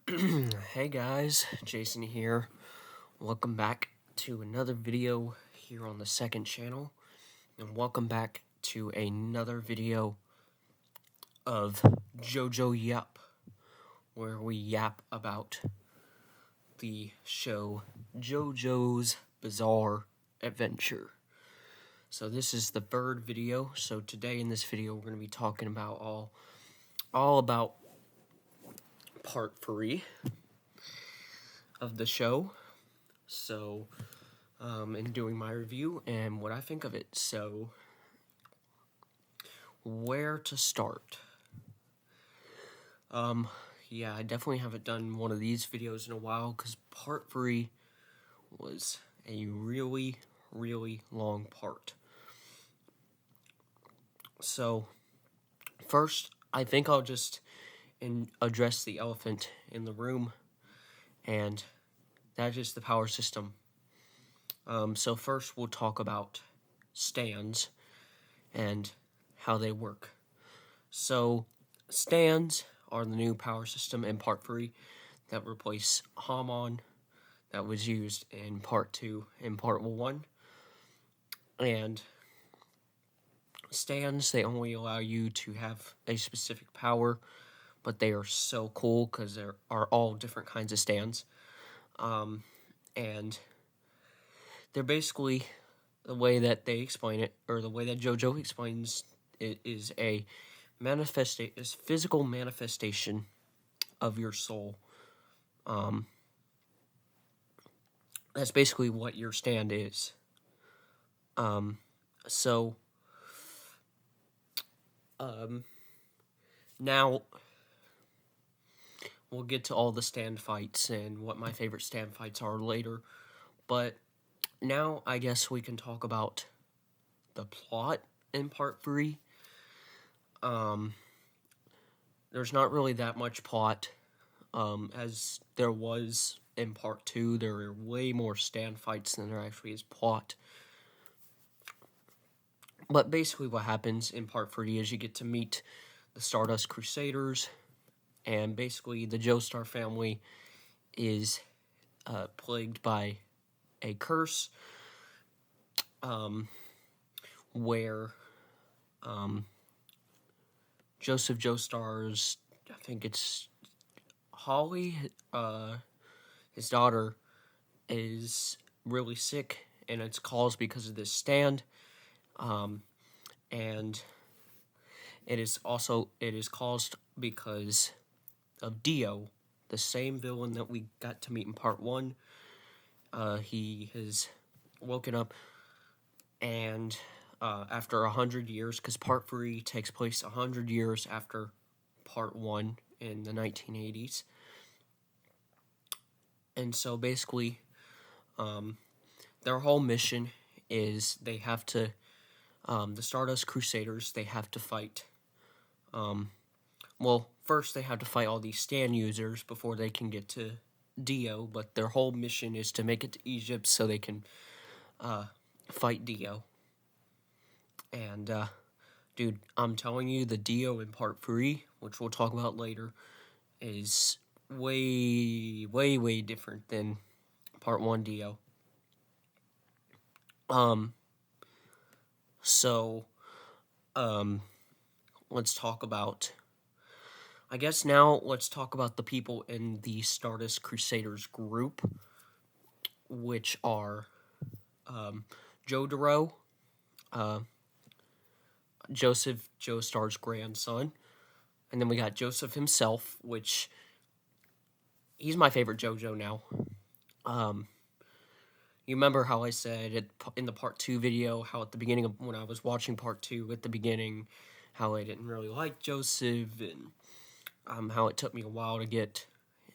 Hey guys, Jason here. Welcome back to another video here on the second channel, and welcome back to another video of JoJo Yap, where we yap about the show JoJo's Bizarre Adventure. So this is the third video. So today in this video we're going to be talking about all about part 3 of the show. So, in doing my review and what I think of it. So, where to start? Yeah, I definitely haven't done one of these videos in a while because part 3 was a really, really long part. So, first, I think I'll just address the elephant in the room, and that is the power system. So first we'll talk about stands and how they work. So stands are the new power system in part 3 that replace Hamon that was used in part 2 and part 1. And stands, they only allow you to have a specific power, but they are so cool because there are all different kinds of stands. And they're basically, the way that they explain it, or the way that JoJo explains it, is physical manifestation of your soul. That's basically what your stand is. So now we'll get to all the stand fights and what my favorite stand fights are later. But now I guess we can talk about the plot in part 3. There's not really that much plot, as there was in part 2. There are way more stand fights than there actually is plot. But basically what happens in part 3 is you get to meet the Stardust Crusaders, and basically the Joestar family is plagued by a curse, where Joseph Joestar's, I think it's Holly, his daughter, is really sick, and it's caused because of this stand. And it is caused because of Dio, the same villain that we got to meet in part 1. He has woken up, and after 100 years, because part 3 takes place 100 years after part 1 in the 1980s. And so basically, their whole mission is they have to, the Stardust Crusaders, they have to fight, well, first they have to fight all these stand users before they can get to Dio, but their whole mission is to make it to Egypt so they can fight Dio. And, dude, I'm telling you, the Dio in part 3, which we'll talk about later, is way, way, way different than part 1 Dio. So, let's talk about, I guess now let's talk about the people in the Stardust Crusaders group, which are, Jotaro, Joseph Joestar's grandson, and then we got Joseph himself, which, he's my favorite JoJo now. You remember how I said in the part 2 video, how at the beginning of, when I was watching part 2, at the beginning, how I didn't really like Joseph, and how it took me a while to get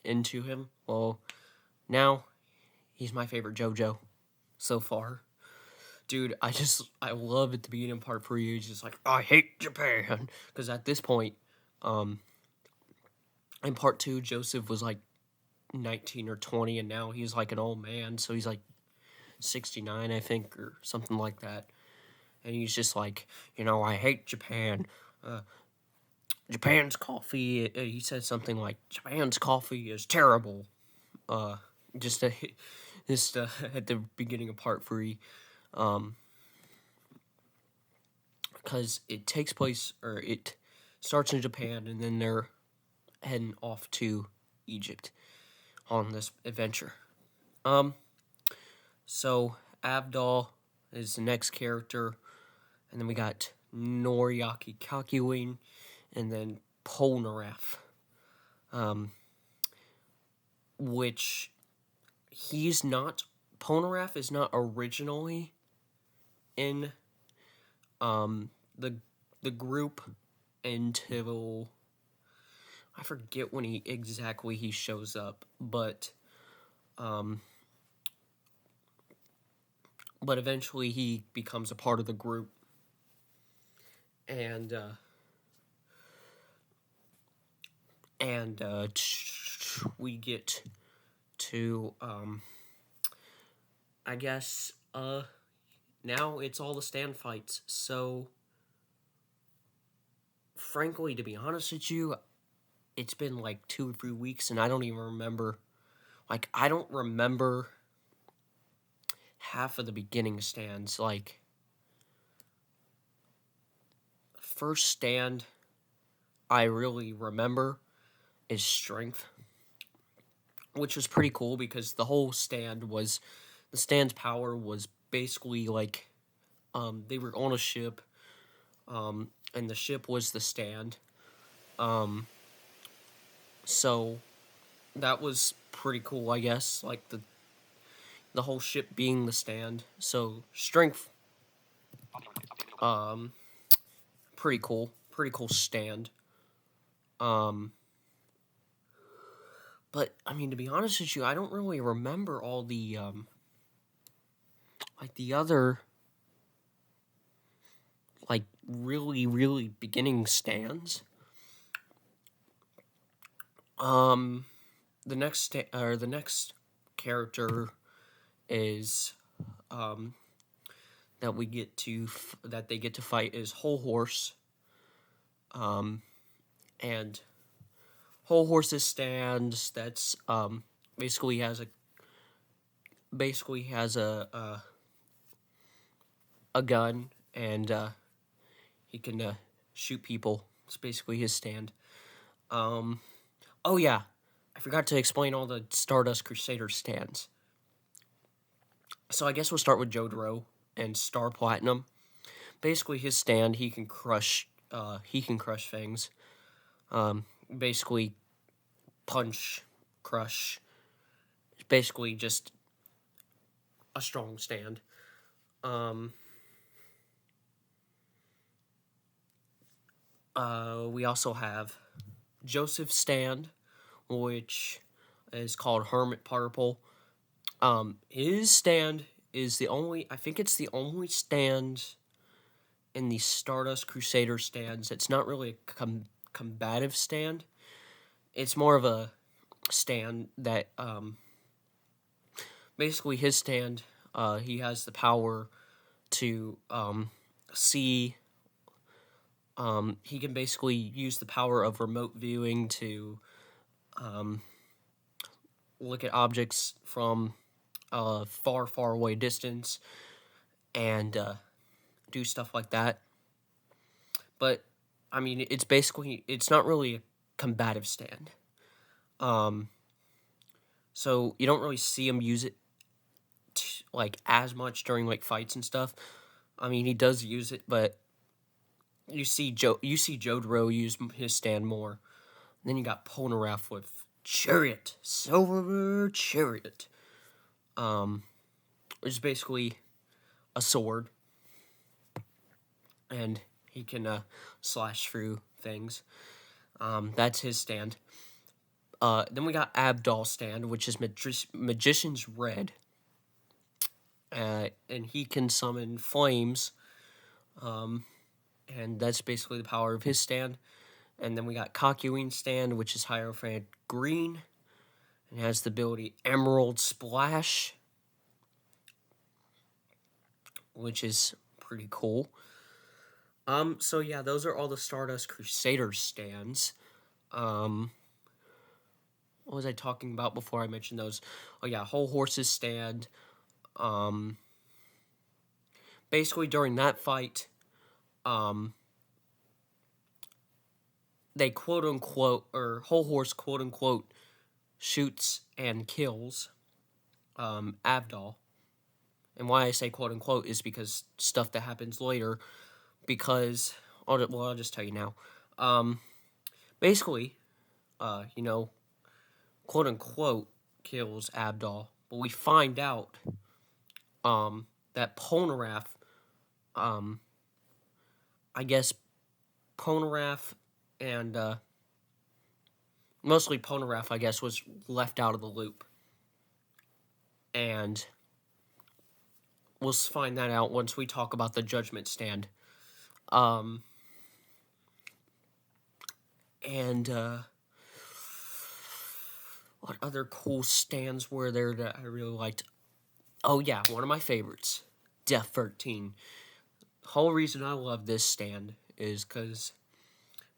into him. Well, now, he's my favorite JoJo so far. Dude, I love at the beginning of part 3, he's just like, I hate Japan. Because at this point, in part 2, Joseph was like 19 or 20, and now he's like an old man, so he's like 69, I think, or something like that. And he's just like, I hate Japan. Japan's coffee. He said something like, "Japan's coffee is terrible." Just just at the beginning of part 3, because it takes place, or it starts in Japan, and then they're heading off to Egypt on this adventure. So Abdal is the next character, and then we got Noriaki Kakyoin, and then Polnareff, which he's not. Polnareff is not originally in the group until I forget when he shows up, but eventually he becomes a part of the group, and we get to I guess now it's all the stand fights. So frankly, to be honest with you, it's been like 2 or 3 weeks, and I don't even remember. Like, I don't remember half of the beginning stands. Like, first stand I really remember is Strength, which was pretty cool because the whole stand was, the stand's power was basically like, they were on a ship, and the ship was the stand. So that was pretty cool, I guess. Like the whole ship being the stand. So Strength, pretty cool stand. But I mean, to be honest with you, I don't really remember all the like the other, like, really beginning stands. The next the next character is that we get to that they get to fight is Whole Horse. And Whole Horse's stand, that's basically has a gun, and he can shoot people. It's basically his stand. Oh yeah, I forgot to explain all the Stardust Crusaders stands. So I guess we'll start with JoJo and Star Platinum. Basically, his stand, he can crush things. Basically, punch, crush. It's basically just a strong stand. We also have Joseph's stand, which is called Hermit Purple. His stand is I think it's the only stand in the Stardust Crusader stands. It's not really a combative stand. It's more of a stand that, basically his stand, he has the power to, see, he can basically use the power of remote viewing to, look at objects from a far away distance, and do stuff like that. But I mean, it's not really a combative stand. So you don't really see him use it like as much during like fights and stuff. I mean, he does use it, but you see JoJo use his stand more. And then you got Polnareff with Chariot, Silver Chariot, which is basically a sword, and he can slash through things. That's his stand. Then we got Abdal stand, which is Magician's Red, and he can summon flames, and that's basically the power of his stand. And then we got Kakyoin stand, which is Hierophant Green, and has the ability Emerald Splash, which is pretty cool. So yeah, those are all the Stardust Crusaders stands. What was I talking about before I mentioned those? Oh yeah, Whole Horses stand. Um, Basically during that fight, they quote unquote, or Whole Horse quote unquote, shoots and kills, Avdol. And why I say quote unquote is because stuff that happens later, because, I'll just tell you now. Basically, you know, quote unquote, kills Abdal, but we find out, that Polnareff, um, I guess Polnareff and, mostly Polnareff, I guess, was left out of the loop. And we'll find that out once we talk about the Judgment Stand. And, what other cool stands were there that I really liked? Oh yeah, one of my favorites, Death 13. The whole reason I love this stand is because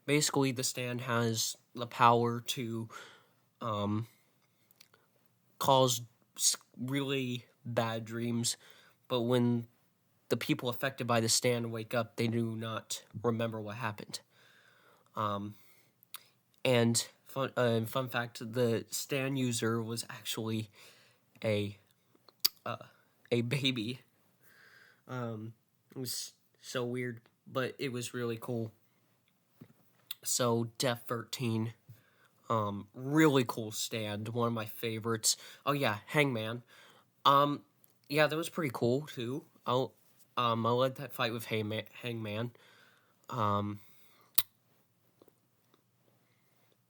basically the stand has the power to cause really bad dreams, but when the people affected by the stand wake up, they do not remember what happened. And fun fact, the stand user was actually a baby. It was so weird, but it was really cool. So Death 13, really cool stand, one of my favorites. Oh yeah, Hangman. Yeah, that was pretty cool too. I led that fight with Hangman.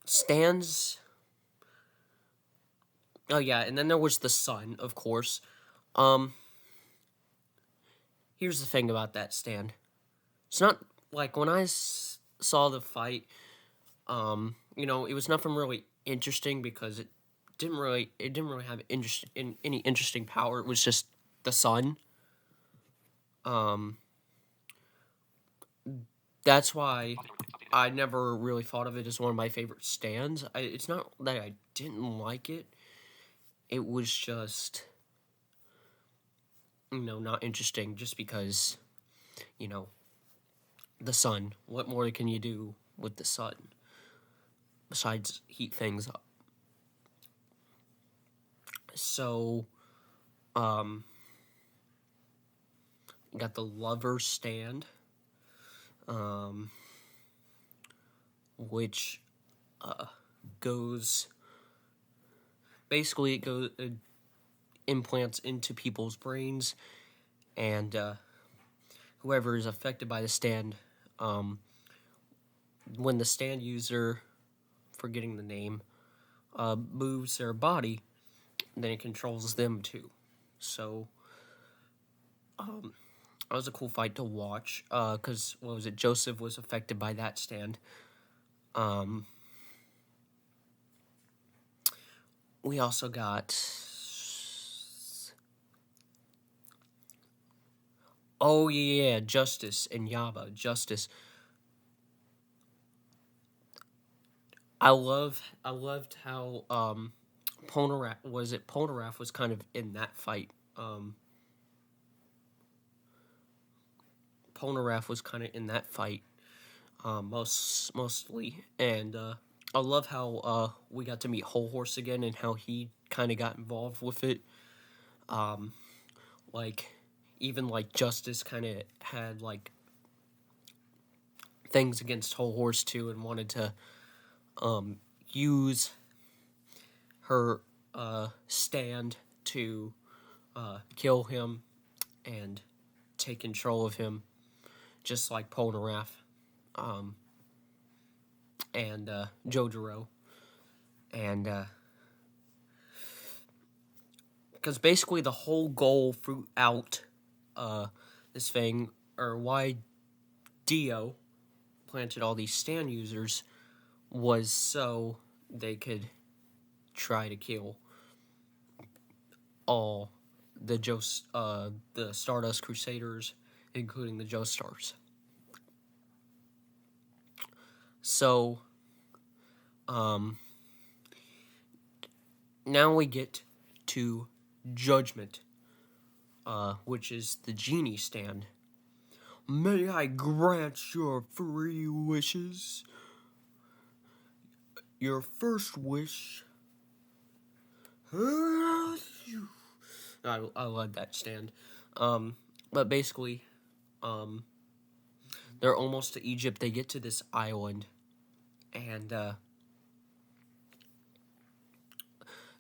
Stands. Oh yeah, and then there was the Sun, of course. Here's the thing about that stand. It's not like when I saw the fight. It was nothing really interesting because it didn't really have any interesting power. It was just the Sun. That's why I never really thought of it as one of my favorite stands. It's not that I didn't like it. It was just, not interesting just because, the Sun. What more can you do with the Sun besides heat things up? So, got the Lover stand, which goes, basically it implants into people's brains, and whoever is affected by the stand, when the stand user, forgetting the name, moves their body, then it controls them too. So, that was a cool fight to watch, because, what was it, Joseph was affected by that stand. We also got, oh yeah, Justice and Yaba. Justice. I loved how, Polnareff was kind of in that fight. Polnareff was kind of in that fight, mostly, and I love how we got to meet Whole Horse again and how he kind of got involved with it. Like, even like Justice kind of had like things against Whole Horse too, and wanted to use her stand to kill him and take control of him, just like Polnareff and JoJo. And because basically the whole goal throughout this thing, or why Dio planted all these stand users, was so they could try to kill all the Stardust Crusaders, including the Joestars. So, now we get to Judgment, which is the genie stand. May I grant your 3 wishes? Your first wish... I love that stand. But basically, they're almost to Egypt. They get to this island, and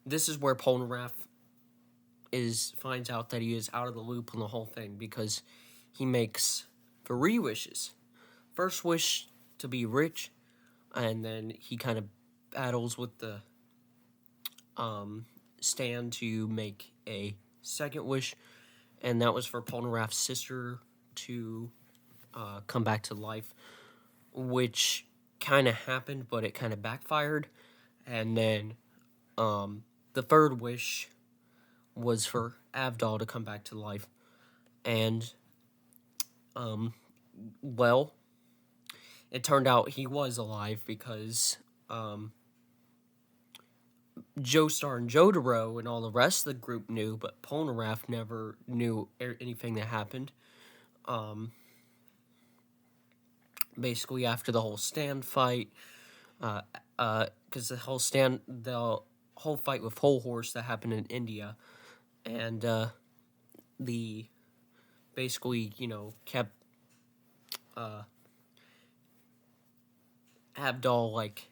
this is where Polnareff finds out that he is out of the loop on the whole thing, because he makes 3 wishes. First wish, to be rich, and then he kind of battles with the stand to make a second wish, and that was for Polnareff's sister to come back to life, which kind of happened, but it kind of backfired. And then the third wish was for Avdol to come back to life, and well, it turned out he was alive, because Joestar and Jotaro and all the rest of the group knew, but Polnareff never knew anything that happened. Basically, after the whole stand fight, because the whole fight with Whole Horse that happened in India, and the basically, kept Abdal, like,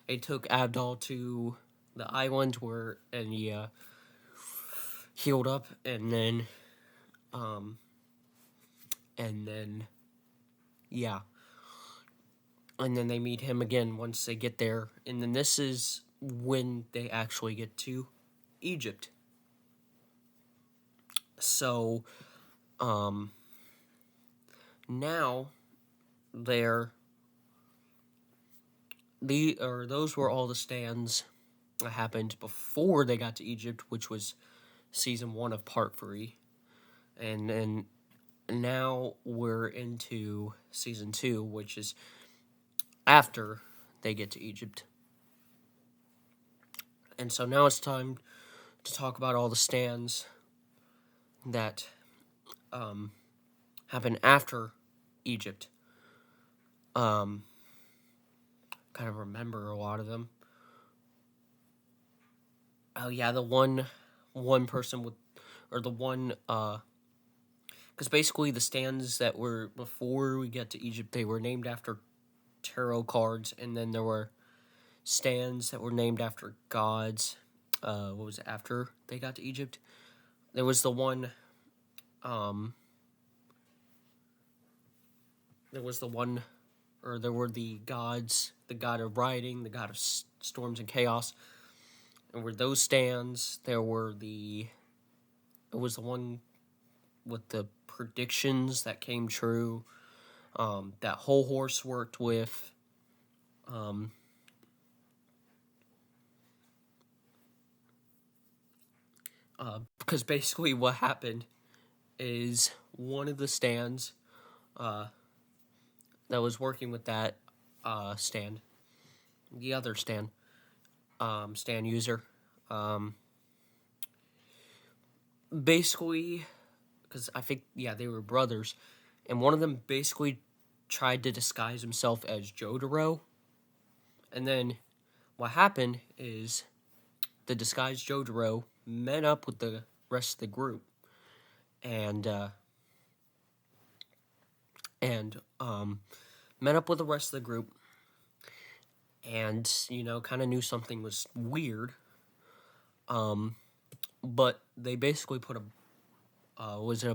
they took Abdal to the island and he healed up, and then yeah, and then they meet him again once they get there, and then this is when they actually get to Egypt. So, now those were all the stands that happened before they got to Egypt, which was season 1 of part 3, and then now we're into season 2, which is after they get to Egypt. And so now it's time to talk about all the stands that happen after Egypt. Kind of remember a lot of them. Oh yeah, the one person with, or the one, because basically the stands that were before we get to Egypt, they were named after tarot cards, and then there were stands that were named after gods. What was it, after they got to Egypt? There was the one, there were the gods, the god of riding, the god of storms and chaos. There were those stands. It was the one with the predictions that came true, that Whole Horse worked with. Because basically what happened is one of the stands that was working with that stand, the other stand user, basically, because I think, yeah, they were brothers, and one of them basically tried to disguise himself as Jotaro, and then what happened is the disguised Jotaro met up with the rest of the group, and met up with the rest of the group, and, kind of knew something was weird, but they basically put a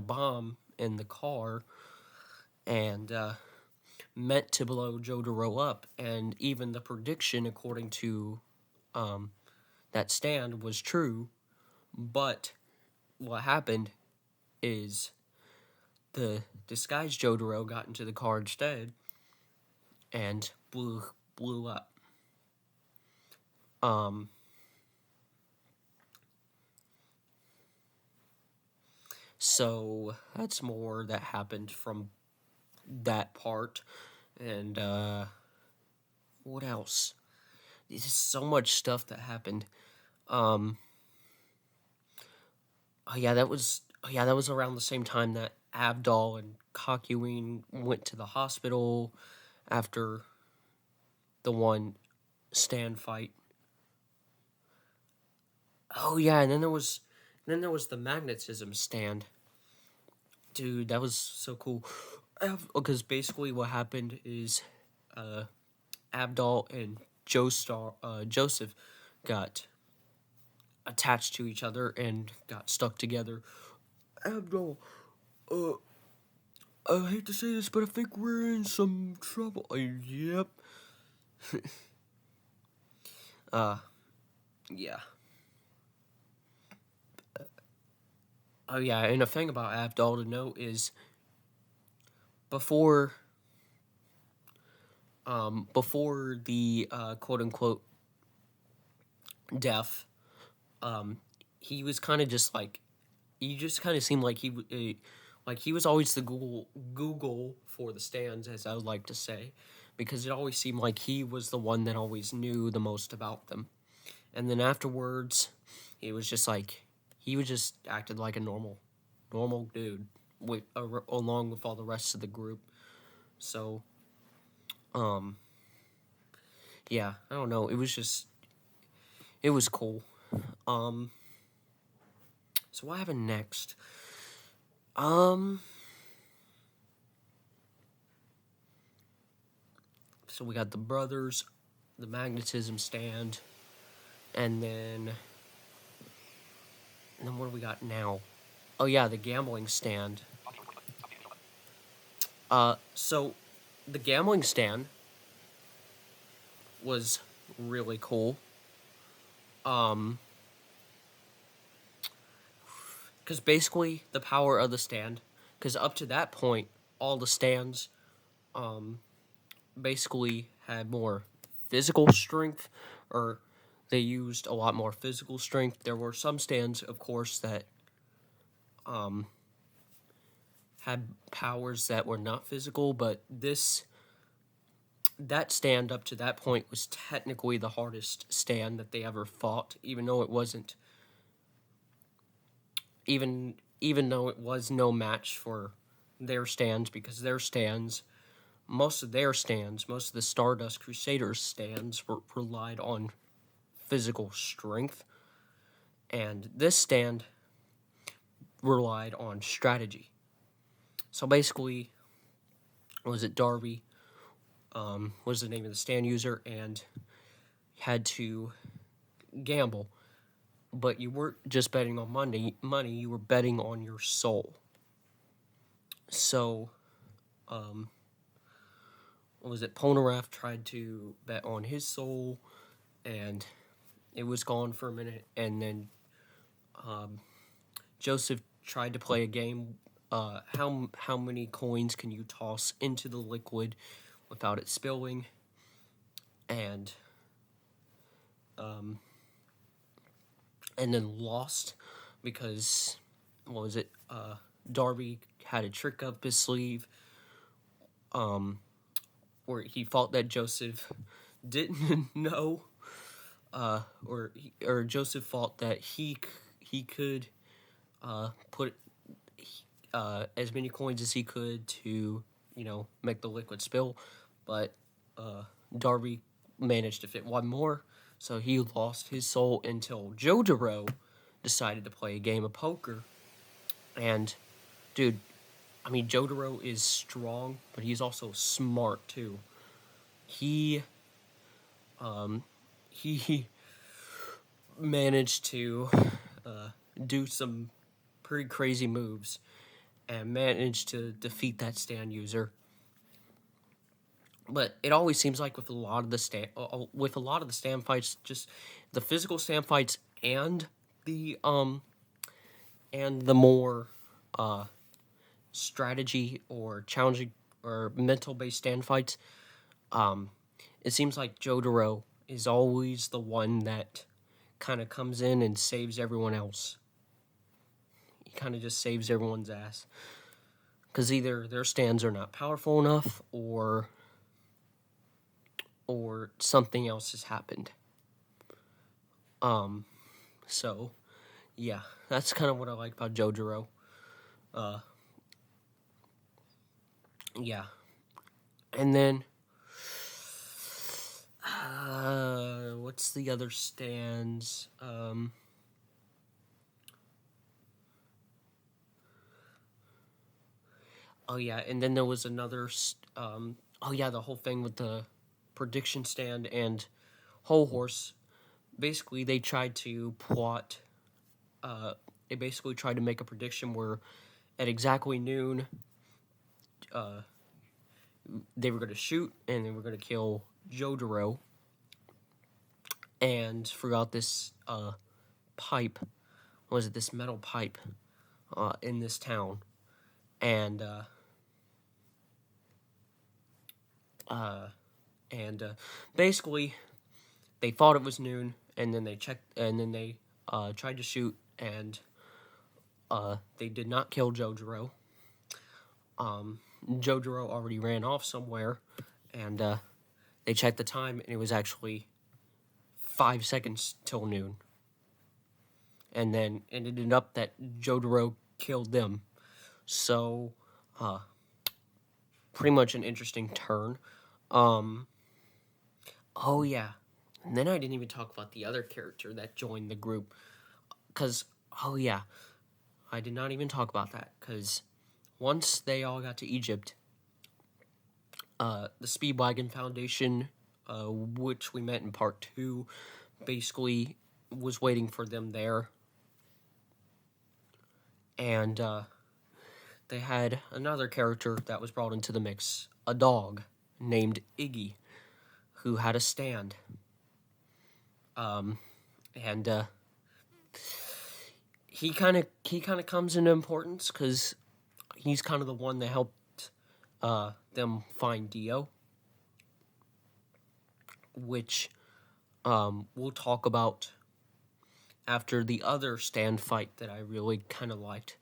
bomb in the car, and meant to blow Jotaro up, and even the prediction, according to that stand, was true, but what happened is the disguised Jotaro got into the car instead, and blew up. So that's more that happened from that part. And, what else? There's just so much stuff that happened. Um, that was around the same time that Abdal and Kakyoin went to the hospital after the one stand fight. Oh yeah, and then there was the magnetism stand. Dude, that was so cool. Because basically what happened is Abdal and Joseph got attached to each other and got stuck together. Abdal, uh, I hate to say this, but I think we're in some trouble. Yep. Yeah. Oh yeah, and a thing about Abdal to note is before before the quote unquote death, um, he was kind of just like he just kind of seemed like he was always the Google for the stands, as I would like to say, because it always seemed like he was the one that always knew the most about them. And then afterwards, he was just like he was just acted like a normal dude with along with all the rest of the group. So, um, yeah, I don't know. It was cool. Um, so what happened next? Um, so we got the brothers, the magnetism stand, and then what do we got now? Oh yeah, the gambling stand. So the gambling stand was really cool. Um, because basically the power of the stand, because up to that point, all the stands, basically had more physical strength, or they used a lot more physical strength. There were some stands, of course, that had powers that were not physical, but that stand up to that point was technically the hardest stand that they ever fought, even though it wasn't even though it was no match for their stands, because most of the Stardust Crusaders stands relied on physical strength, and this stand relied on strategy. So basically, was it Darby? Was the name of the stand user, and had to gamble, but you weren't just betting on money. You were betting on your soul. So, what was it? Polnareff tried to bet on his soul, and it was gone for a minute, and then Joseph tried to play a game. How many coins can you toss into the liquid without it spilling? And and then lost because what was it? Darby had a trick up his sleeve, where he thought that Joseph didn't know, or Joseph thought that he could put as many coins as he could to make the liquid spill, but Darby managed to fit one more, so he lost his soul until JoJo decided to play a game of poker. And dude, I mean, Jotaro is strong, but he's also smart too. He he managed to do some pretty crazy moves and managed to defeat that stand user. But it always seems like with a lot of the stand fights, just the physical stand fights and the more strategy or challenging or mental based stand fights, it seems like Jotaro is always the one that kind of comes in and saves everyone else. He kind of just saves everyone's ass. Because either their stands are not powerful enough, or or something else has happened. So, yeah, that's kind of what I like about JoJo. Yeah. And then, what's the other stands? Oh yeah, and then there was another. Oh yeah, the whole thing with the prediction stand and whole horse. Basically, they tried to plot. They basically tried to make a prediction where, at exactly noon, they were going to shoot and they were going to kill Jotaro. And throughout this pipe, was it this metal pipe in this town, and basically they thought it was noon, and then they checked, and then they tried to shoot, and they did not kill Jotaro. Jotaro already ran off somewhere, and they checked the time, and it was actually 5 seconds till noon. And then it ended up that Jotaro killed them. So, pretty much an interesting turn. Oh yeah. And then I didn't even talk about the other character that joined the group. Because, oh yeah, I did not even talk about that. Because once they all got to Egypt, the Speedwagon Foundation, which we met in part 2, basically was waiting for them there. And they had another character that was brought into the mix, a dog named Iggy, who had a stand. And he kind of comes into importance because he's kind of the one that helped them find Dio, which we'll talk about after the other stand fight that I really kind of liked.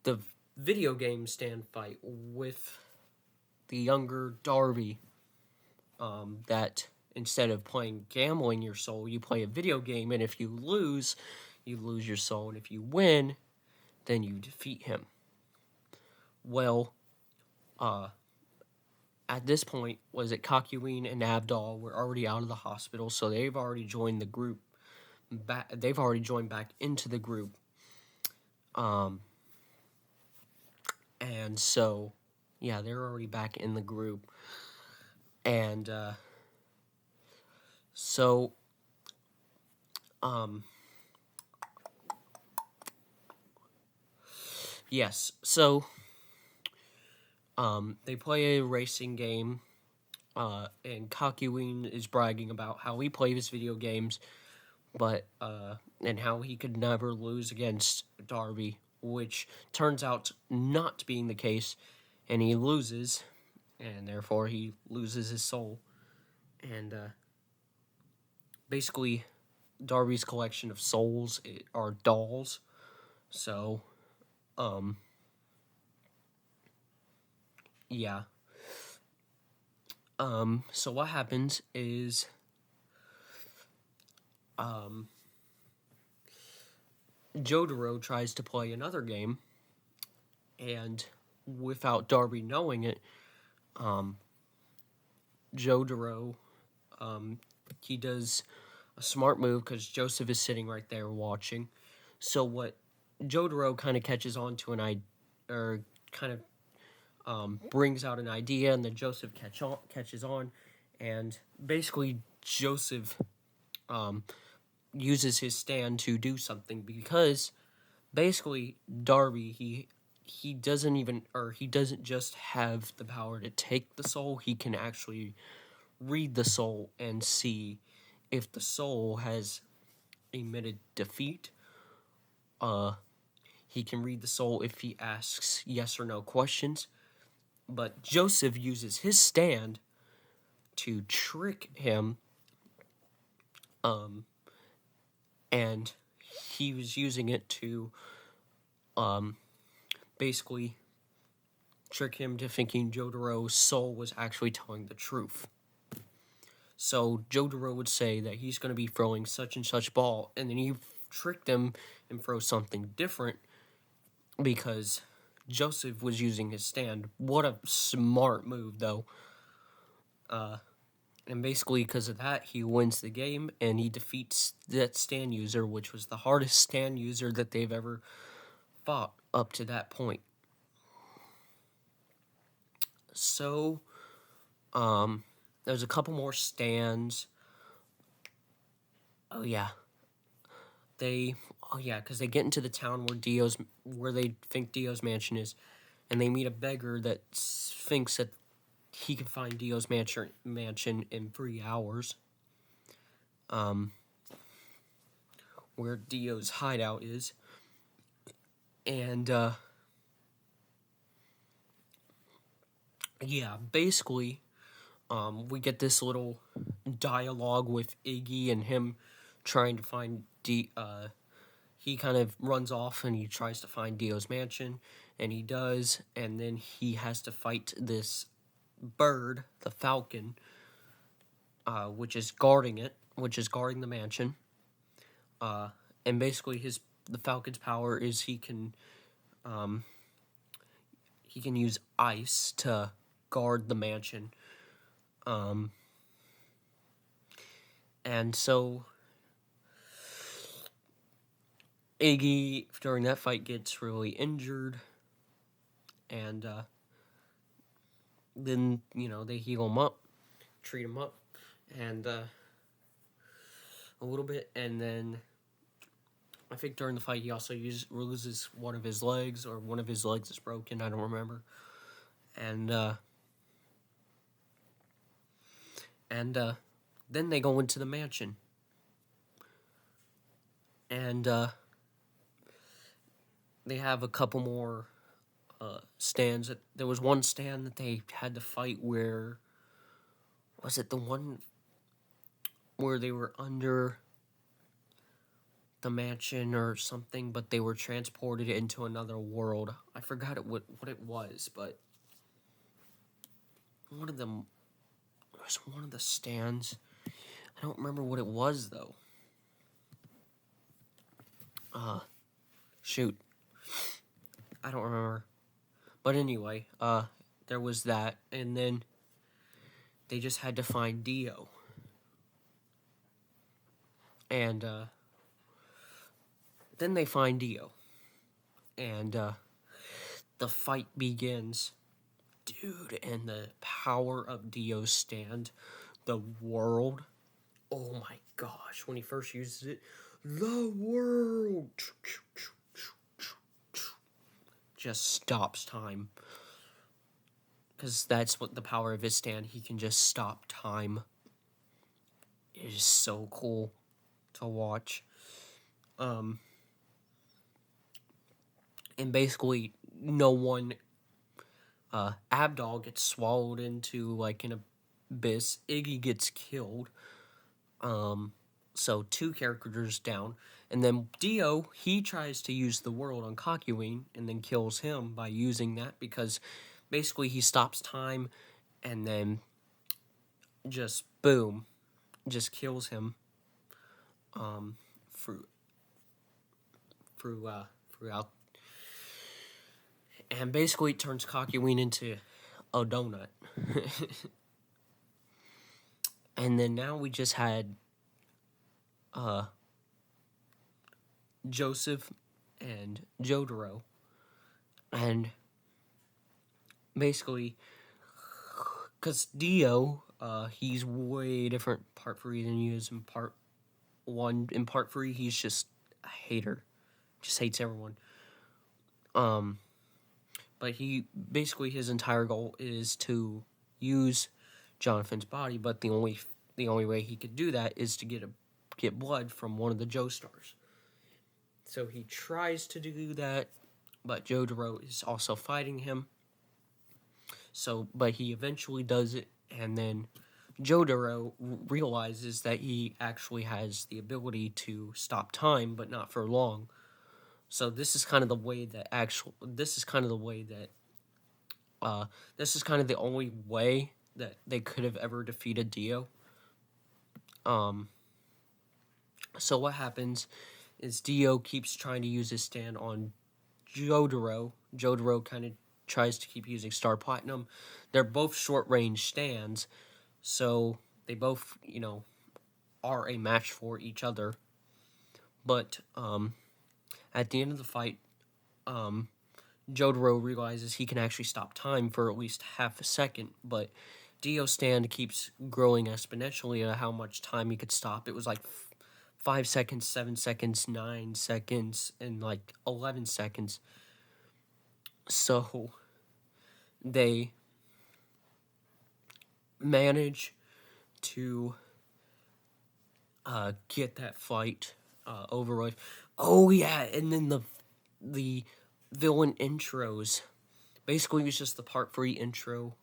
The video game stand fight with the younger Darby, that instead of playing gambling your soul, you play a video game, and if you lose your soul, and if you win, then you defeat him. Well, at this point, was it Kakyoin and Abdal were already out of the hospital, so they've already joined the group. They've already joined back into the group. And so, yeah, they're already back in the group. And, so, yes, so, they play a racing game, and Kakyoin is bragging about how he plays video games, but, and how he could never lose against Darby, which turns out not being the case, and he loses, and therefore he loses his soul. And basically, Darby's collection of souls are dolls. So, yeah. So what happens is, Jotaro tries to play another game, and without Darby knowing it, Jotaro, he does a smart move because Joseph is sitting right there watching. So what Jotaro kind of catches on to or kind of brings out an idea, and then Joseph catches on, and basically Joseph uses his stand to do something, because basically Darby, he doesn't just have the power to take the soul, he can actually read the soul and see if the soul has admitted defeat. He can read the soul if he asks yes or no questions. But Joseph uses his stand to trick him, and he was using it to basically trick him to thinking Jotaro's soul was actually telling the truth. So Jotaro would say that he's going to be throwing such and such ball, and then he tricked him and throws something different because Joseph was using his stand. What a smart move, though. And basically, because of that, he wins the game, and he defeats that stand user, which was the hardest stand user that they've ever fought up to that point. So, there's a couple more stands. Because they get into the town where they think Dio's mansion is, and they meet a beggar that thinks that he can find Dio's mansion in 3 hours. Where Dio's hideout is. And, basically, we get this little dialogue with Iggy and him trying to find he kind of runs off and he tries to find Dio's mansion, and he does, and then he has to fight this bird, the falcon, which is guarding the mansion. And basically the falcon's power is he can use ice to guard the mansion. And so Iggy, during that fight, gets really injured, and then, they heal him up, treat him up, and a little bit, and then I think during the fight he also loses one of his legs, or one of his legs is broken, I don't remember, and then they go into the mansion, and they have a couple more stands. There was one stand that they had to fight where, was it the one where they were under the mansion or something, but they were transported into another world. I forgot what it was, but one of them was one of the stands. I don't remember what it was, though. Shoot. I don't remember. But anyway, there was that, and then they just had to find Dio. And then they find Dio. And the fight begins. Dude, and the power of Dio's stand, the world. Oh my gosh, when he first uses it, the world just stops time. Because that's what the power of his stand, he can just stop time. It is so cool to watch. And basically, no one, Abdal gets swallowed into, like, an abyss. Iggy gets killed. So 2 characters down. And then Dio, he tries to use the world on Kakyoin and then kills him by using that, because basically he stops time and then just boom, just kills him throughout, and basically it turns Kakyoin into a donut. And then now we just had Joseph and Jotaro, and basically, because Dio, he's way different part 3 than he is in part 1. In part 3, he's just a hater, just hates everyone. But he, basically, his entire goal is to use Jonathan's body, but the only way he could do that is to get blood from one of the Joestars. So he tries to do that, but Jotaro is also fighting him. But he eventually does it, and then Jotaro realizes that he actually has the ability to stop time, but not for long. So this is kind of the way that This is kind of the only way that they could have ever defeated Dio. So what happens is Dio keeps trying to use his stand on Jotaro. Jotaro kind of tries to keep using Star Platinum. They're both short range stands, so they both, are a match for each other. But at the end of the fight, Jotaro realizes he can actually stop time for at least half a second, but Dio's stand keeps growing exponentially at how much time he could stop. It was like 5 seconds, 7 seconds, 9 seconds, and like 11 seconds. So they manage to get that fight over with. Oh yeah, and then the villain intros. Basically, it was just the part 3 intro,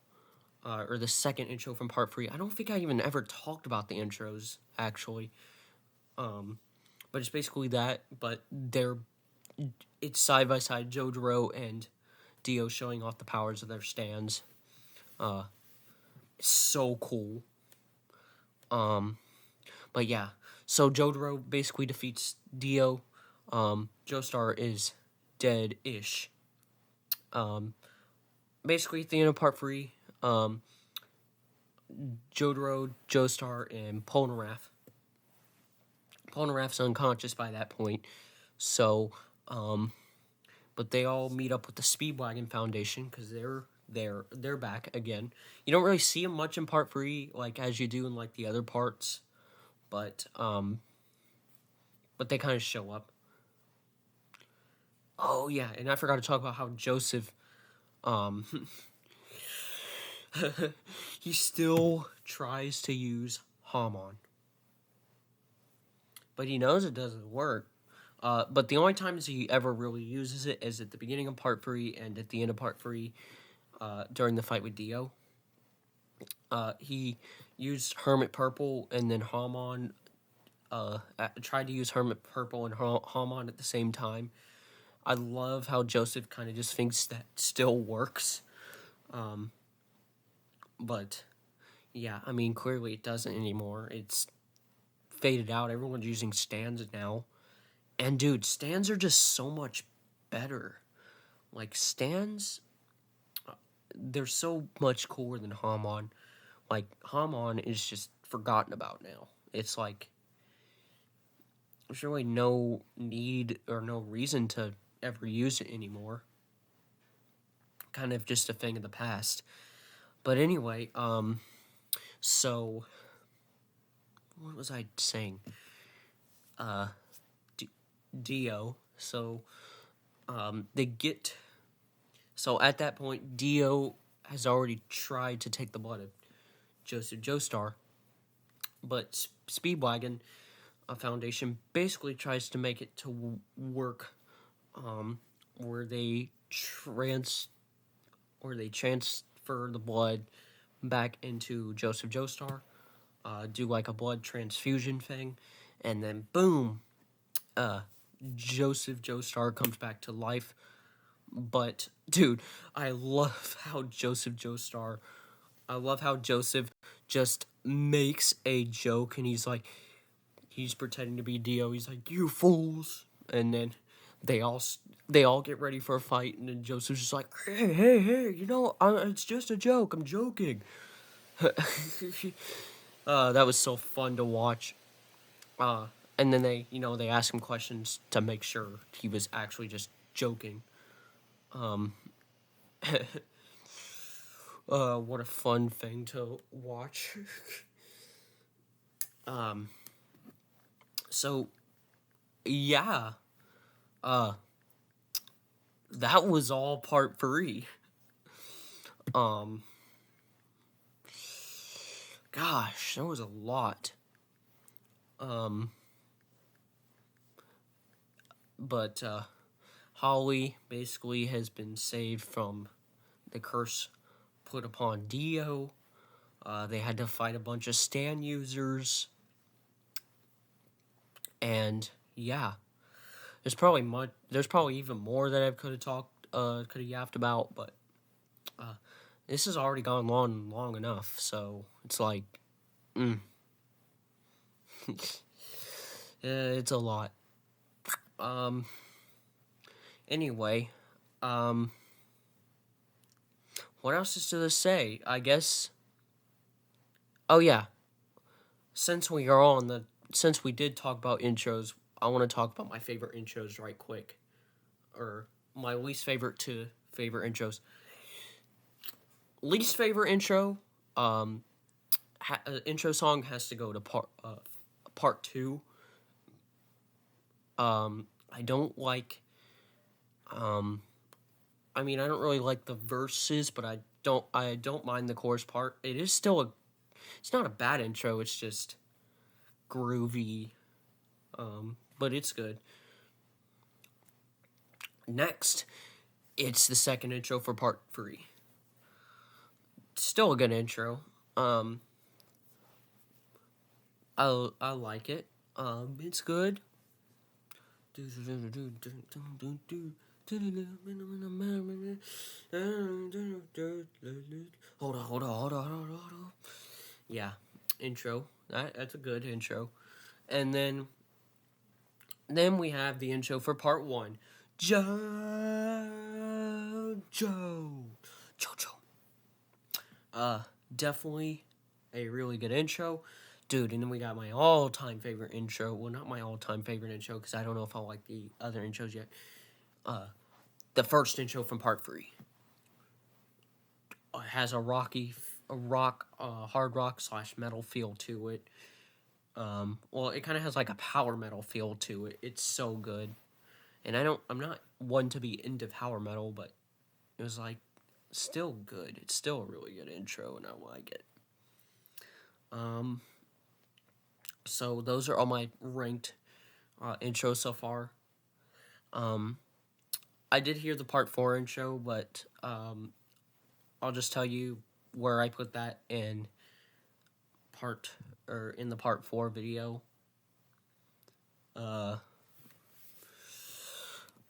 or the second intro from part 3. I don't think I even ever talked about the intros, actually. But it's basically that, but it's side by side Jotaro and Dio showing off the powers of their stands. So cool. But yeah, so Jotaro basically defeats Dio. Joestar is dead-ish. Basically, at the end of part 3, Jotaro, Joestar, and Polnareff. Polnareff's unconscious by that point, so, but they all meet up with the Speedwagon Foundation, because they're back again. You don't really see them much in part 3, like, as you do in, like, the other parts, but they kind of show up. Oh, yeah, and I forgot to talk about how Joseph, he still tries to use Hamon. But he knows it doesn't work. But the only times he ever really uses it is at the beginning of part 3 and at the end of part 3, during the fight with Dio. He used Hermit Purple, and then Hamon tried to use Hermit Purple and Hamon at the same time. I love how Joseph kind of just thinks that still works. But, yeah, I mean, clearly it doesn't anymore. It's faded out. Everyone's using stands now. And, dude, stands are just so much better. Like, stands, they're so much cooler than Hamon. Like, Hamon is just forgotten about now. It's like, there's really no need or no reason to ever use it anymore. Kind of just a thing of the past. But anyway, so, what was I saying? Dio. So, they get, so at that point, Dio has already tried to take the blood of Joseph Joestar, but Speedwagon Foundation basically tries to make it to work, where they transfer the blood back into Joseph Joestar, do like a blood transfusion thing, and then boom, Joseph Joestar comes back to life. But dude, I love how Joseph just makes a joke, and he's pretending to be Dio. He's like, "You fools!" And then they all get ready for a fight, and then Joseph's just like, "Hey, it's just a joke. I'm joking." That was so fun to watch. And then they ask him questions to make sure he was actually just joking. What a fun thing to watch. So, yeah. That was all part 3. Gosh, that was a lot. But, Holly basically has been saved from the curse put upon Dio. They had to fight a bunch of stand users. And, yeah. There's probably even more that I could have yapped about, but, This has already gone long enough, so it's like, it's a lot. Anyway, what else is to say? I guess. Oh yeah, since we did talk about intros, I want to talk about my favorite intros right quick, or my least favorite to favorite intros. Least favorite intro, intro song has to go to part 2. I don't like. I mean, I don't really like the verses, but I don't mind the chorus part. It is still it's not a bad intro. It's just groovy, but it's good. Next, it's the second intro for part 3. Still a good intro. I like it. It's good. Hold on. Yeah, intro. That's a good intro. And then we have the intro for part 1. JoJo. Definitely a really good intro. Dude, and then we got my all-time favorite intro. Well, not my all-time favorite intro, because I don't know if I like the other intros yet. The first intro from part 3. It has a hard rock / metal feel to it. Well, it kind of has like a power metal feel to it. It's so good. And I'm not one to be into power metal, but it was like still good. It's still a really good intro, and I like it. So those are all my ranked intros so far. I did hear the part 4 intro, but I'll just tell you where I put that in the part 4 video. The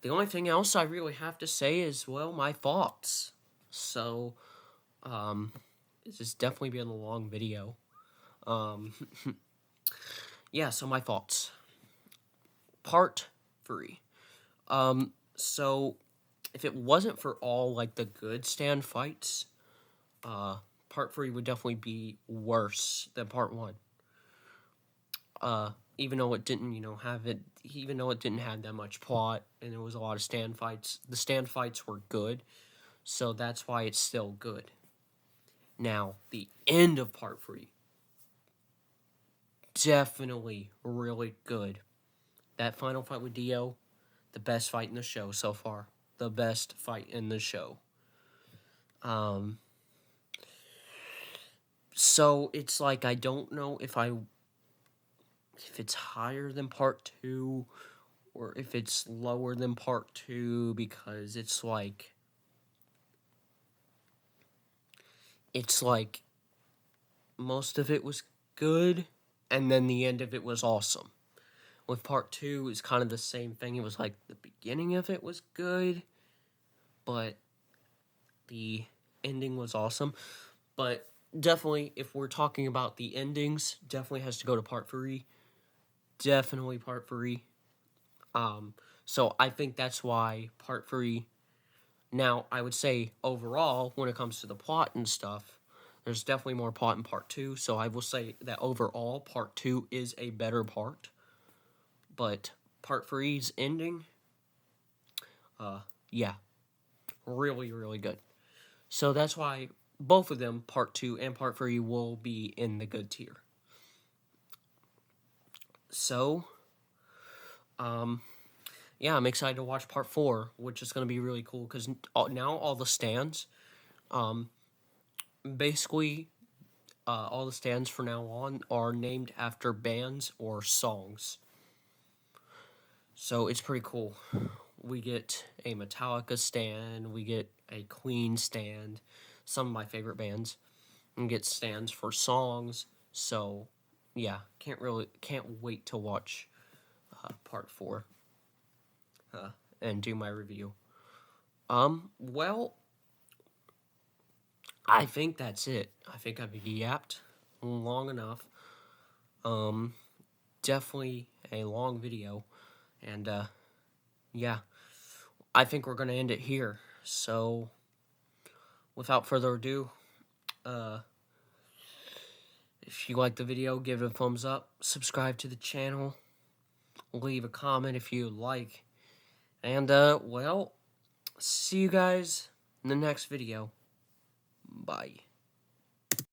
only thing else I really have to say is, well, my thoughts. So, this has definitely been a long video. Yeah, so my thoughts. Part 3. So, if it wasn't for all, like, the good stand fights, part 3 would definitely be worse than part 1. Even though it didn't, even though it didn't have that much plot, and there was a lot of stand fights, the stand fights were good, so that's why it's still good. Now, the end of part 3, definitely really good. That final fight with Dio, the best fight in the show so far. The best fight in the show. So it's like, I don't know if it's higher than part 2 or if it's lower than part 2, because it's like most of it was good and then the end of it was awesome. With part 2, it's kind of the same thing. It was like the beginning of it was good, but the ending was awesome. But definitely, if we're talking about the endings, definitely has to go to part 3. Definitely part 3. So I think that's why part 3. Now, I would say overall, when it comes to the plot and stuff, there's definitely more plot in part 2. So I will say that overall, part 2 is a better part. But part 3's ending, yeah, really, really good. So that's why both of them, part 2 and part 3, will be in the good tier. So, yeah, I'm excited to watch part 4, which is going to be really cool, because now all the stands, basically, all the stands from now on are named after bands or songs. So it's pretty cool. We get a Metallica stand, we get a Queen stand, some of my favorite bands, and get stands for songs. So, yeah, can't wait to watch part 4 and do my review. Well, I think that's it. I think I've yapped long enough. Definitely a long video. And, yeah, I think we're going to end it here. So, without further ado, if you like the video, give it a thumbs up. Subscribe to the channel. Leave a comment if you like. And, well, see you guys in the next video. Bye.